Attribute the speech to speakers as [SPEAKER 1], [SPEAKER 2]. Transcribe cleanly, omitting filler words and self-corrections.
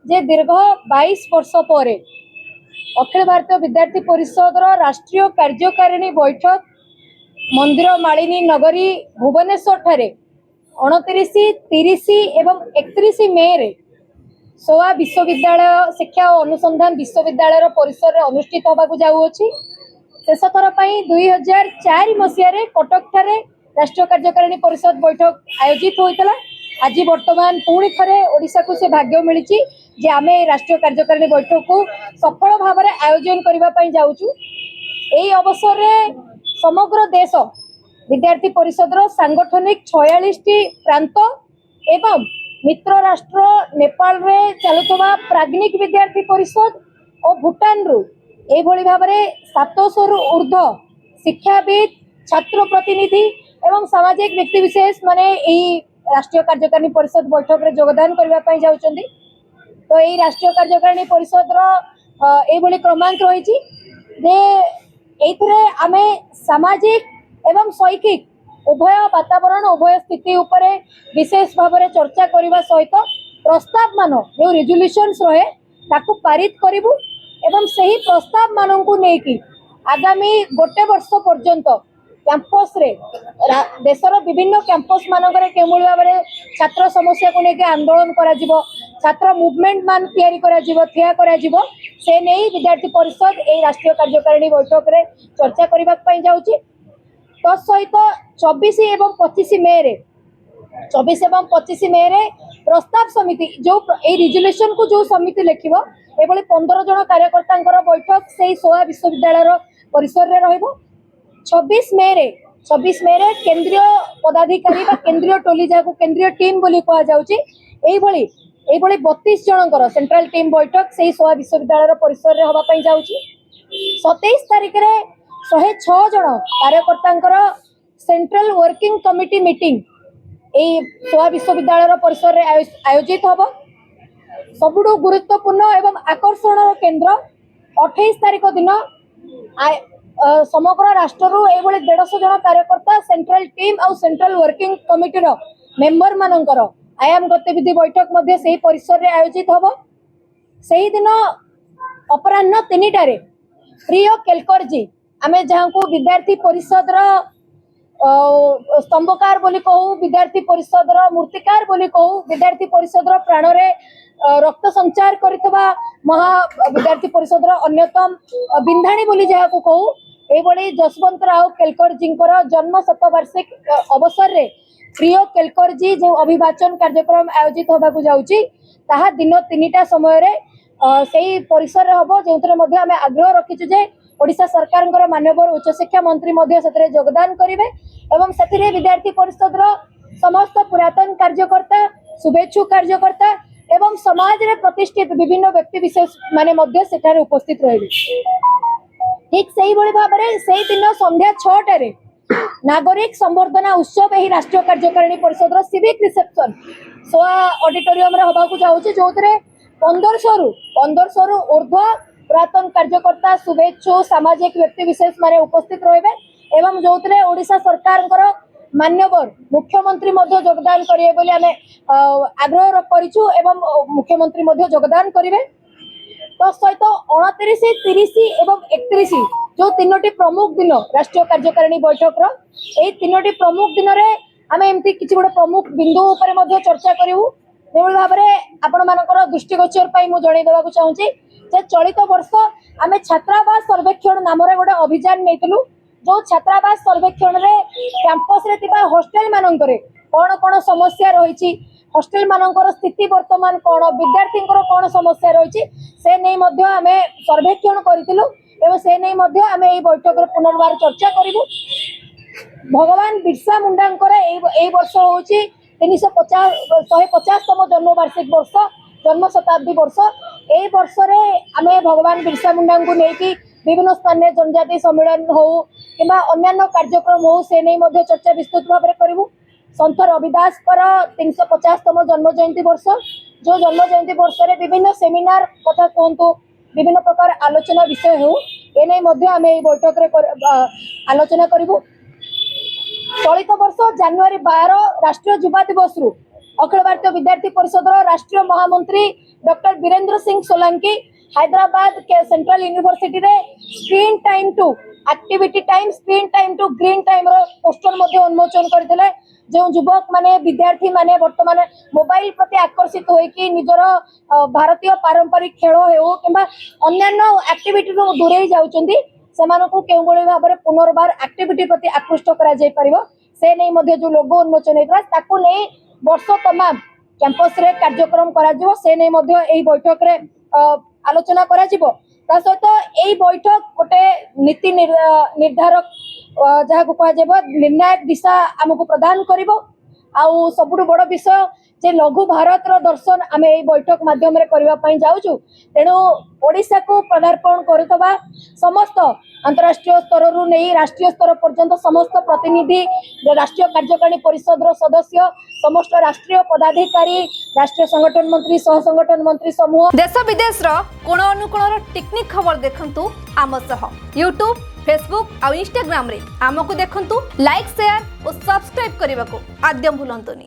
[SPEAKER 1] जे दीर्घ 22 वर्ष पर अखिल भारतीय विद्यार्थी परिषद राष्ट्रीय कार्यकारिणी बैठक मंदिर मालिनी नगरी भुवनेश्वर ठारे 29, 30 एवं 31 मे रे सोआ विश्वविद्यालय शिक्षा और अनुसंधान विश्वविद्यालय परिसर में अनुष्ठित होगा जाऊँगी। शेष थर 2004 मसीह कटक ठारे राष्ट्रीय कार्यकारिणी परिषद बैठक आयोजित होता। आज वर्तमान पुणी थे ओडिशा को से भाग्य मिली जे आम राष्ट्रीय कार्यकारिणी बैठक को सफल भाव में आयोजन करने जाऊँ। यही अवसर में समग्र देश विद्यार्थी परिषद सांगठनिक 46 प्रांत एवं मित्र राष्ट्र नेपाल रे चलुवा प्राज्ञिक विद्यार्थी परिषद और भूटान रु एभली भाव में 700 रु ऊर्ध शिक्षाविद छात्र प्रतिनिधि एवं सामाजिक व्यक्तिविशेष माने यही राष्ट्रीय कार्यकारिणी परिषद बैठक में योगदान करने जाउछन्ती। तो यही राष्ट्रीय कार्यकारिणी परिषद ये क्रमांक रही आमे सामाजिक एवं शैक्षिक उभय वातावरण उभय स्थिति उपरे विशेष भाव में चर्चा करने सहित प्रस्ताव मान जो रिजोल्यूशंस रहे ताकू पारित करिवु एवं सही प्रस्ताव मानन को नेकी आगामी गोटे वर्ष पर्यंत कैंपस रे देशर विभिन्न कैंपस मानकरे केमूल भाव में छात्र समस्या को लेकर आंदोलन करा जिवो, छात्र मुवमेंट मान तैयारी करा जिवो, ठिया करा जिवो, से नहीं विद्यार्थी परिषद ए राष्ट्रीय कार्यकारिणी बैठक रे चर्चा करबा पई जाउची। तत्सहित 24 एवं 25 मे रे 24 एवं 25 मे रे प्रस्ताव समिति जो ए रिजोल्यूशन को जो समिति लिखिबो एभली 15 जन कार्यकर्ता बैठक से सोआ विश्वविद्यालय परिसर रे रहिबो। 26 मे रे केंद्रीय पदाधिकारी बा केंद्रीय टोली जहाँ केंद्रीय टीम बोली कह जाउची एभली 32 जनकर सेंट्रल टीम बैठक से सोआ विश्वविद्यालय परिसर रे होबा पई जाउची। 27 तारिख रे 106 जन कार्यकर्ता सेंट्रल वर्किंग कमिटी मीटिंग ए सोआ विश्वविद्यालय परिसर रे आयोजित होबो। सबुठु गुरुत्वपूर्ण एवं आकर्षण केंद्र 28 तारिख दिन समग्र राष्ट्र ये 150 जन कार्यकर्ता सेंट्रल टीम और सेंट्रल वर्किंग कमिटी मेंबर मानकर आयाम गतिविधि बैठक मध्य से परिसर रे आयोजित होबो। सही दिन अपराह्न 3टारे प्रिय केलकर जी आमे जहाँ को विद्यार्थी परिषद स्तंभकार बोली कहू, विद्यार्थी परिषद मूर्तिकार बोली कहू, विद्यार्थी परिषद प्राण रे रक्त संचार करथिबा महा विद्यार्थी परिषद अन्यतम बिंधाणी बोली जहाँ को कहू ये जसवंत राव केलकर जी जन्म शतवार्षिक अवसर रे प्रिय केलकर जी जो अभिवाचन कार्यक्रम आयोजित होगा जाउची ताहा दिन 3टा समय रे सेही परिसर रे हबो जो आमे आग्रह रखिछु जे ओडिशा सरकार माननीय उच्च शिक्षा मंत्री योगदान करेंगे एवं से विद्यार्थी परिषद समस्त पुरातन कार्यकर्ता शुभेच्छु कार्यकर्ता एवं समाज रे प्रतिष्ठित विभिन्न व्यक्ति विशेष माने उपस्थित रहे। ठीक से भाव में से दिन संध्या 6टारे नागरिक संवर्धना उत्सव यही राष्ट्रीय कार्यकारिणी परिषद सिविक रिसेप्शन सोआ ऑडिटोरियम रे होबाकू जाउची जो 1500 रु ऊर्ध्व पुरातन कार्यकर्ता शुभेच्छु सामाजिक व्यक्ति विशेष माने उपस्थित रहे एवं जो ओडिशा सरकार मान्यवर मुख्यमंत्री योगदान करेंगे बोली आमे आग्रह करिछु एवं मुख्यमंत्री योगदान करेंगे। तो सहित 29, 30 एवं 31 जो 3टी प्रमुख दिन राष्ट्रीय कार्यकारिणी बैठक ये 3टी प्रमुख दिन में आम एमती किसी गोटे प्रमुख बिंदु उपर चर्चा करूँ जो भाव में आपण मानकर दृष्टिगोचर मुझे जनईदेवा चाहूँगी चलित वर्ष आम छात्रावास सर्वेक्षण नाम गोटे अभियान नहीं जो छात्रावास सर्वेक्षण रे कैंपस रे तिबा हॉस्टल मानकरे कौन कौन समस्या रही हॉस्टल मानकर स्थिति वर्तमान कौन विद्यार्थी कौन समस्या रही से नहीं मध्य आमे सर्वेक्षण करितिलु एवं से नहीं मध्य आमे एई बैठक रे पुनर्बार चर्चा करिवु। भगवान बिरसा मुंडांकर एई वर्ष होची 150तम जन्म वार्षिक वर्ष जन्म शताब्दी वर्ष एई वर्ष रे आमे भगवान बिरसा मुंडा को लेकिन विभिन्न स्थान में जनजाति सम्मेलन हो कि अन्य कार्यक्रम हो से नहीं मध्य चर्चा विस्तृत भाव में करूँ। संत रविदास 350तम जन्म जयंती वर्ष जो जन्म जयंती वर्ष में विभिन्न सेमिनार कथा कहतु विभिन्न प्रकार आलोचना विषय हो एने आम बैठक रे आलोचना करूँ। चलित वर्ष जनवरी 12 राष्ट्रीय युवा दिवस रु अखिल भारतीय विद्यार्थी परिषद राष्ट्रीय महामंत्री डॉक्टर वीरेंद्र सिंह सोलंकी हैदराबाद के सेंट्रल यूनिवर्सिटी रे screen time to activity time screen time to green time रो पोस्टर मध्ये उन्मोचन करथिले। जो युवक माने विद्यार्थी माने वर्तमान मोबाइल प्रति आकर्षित होई कि निजर भारतीय पारंपरिक खेल हेउ किंबा अन्यान्य एक्टिविटी रो दूरे जाउचंदी सेमानकु केउ भली भाबरे पुनर्बार एक्टिविटी प्रति आकृष्ट करा जाय परिबो से नै मध्ये जो लोगो उन्मोचन हेतरा ताकू नै वर्ष तमाम कैंपस रे कार्यक्रम करा जिवो से नै मध्ये एही बैठक रे आलोचना करा जिवो। ता सहित एही बैठक गोटे नीति निर्धारक जहाँ को कह निर्णायक दिशा आमको प्रदान करिवो। आउ सबुठु बड़ विषय जे लघु भारत रो दर्शन आमे एही बैठक माध्यम रे करबा पई जाउछु। तेणु ओडिशा को पदार्पण करतबा समस्त अंतरराष्ट्रीय स्तर रु नहीं राष्ट्रीय स्तर पर्यंत समस्त प्रतिनिधि राष्ट्रीय कार्यकारिणी परिषद रो सदस्य समस्त राष्ट्रीय पदाधिकारी राष्ट्रीय संगठन मंत्री सह संगठन मंत्री समूह
[SPEAKER 2] देश विदेश रो कोण अनुकोण टेक्निक खबर देखंतु आम सह यूट्यूब फेसबुक और इंस्टाग्राम रे आमको देखंतु लाइक शेयर और सब्सक्राइब करने को आद्यम भूलंतुनी।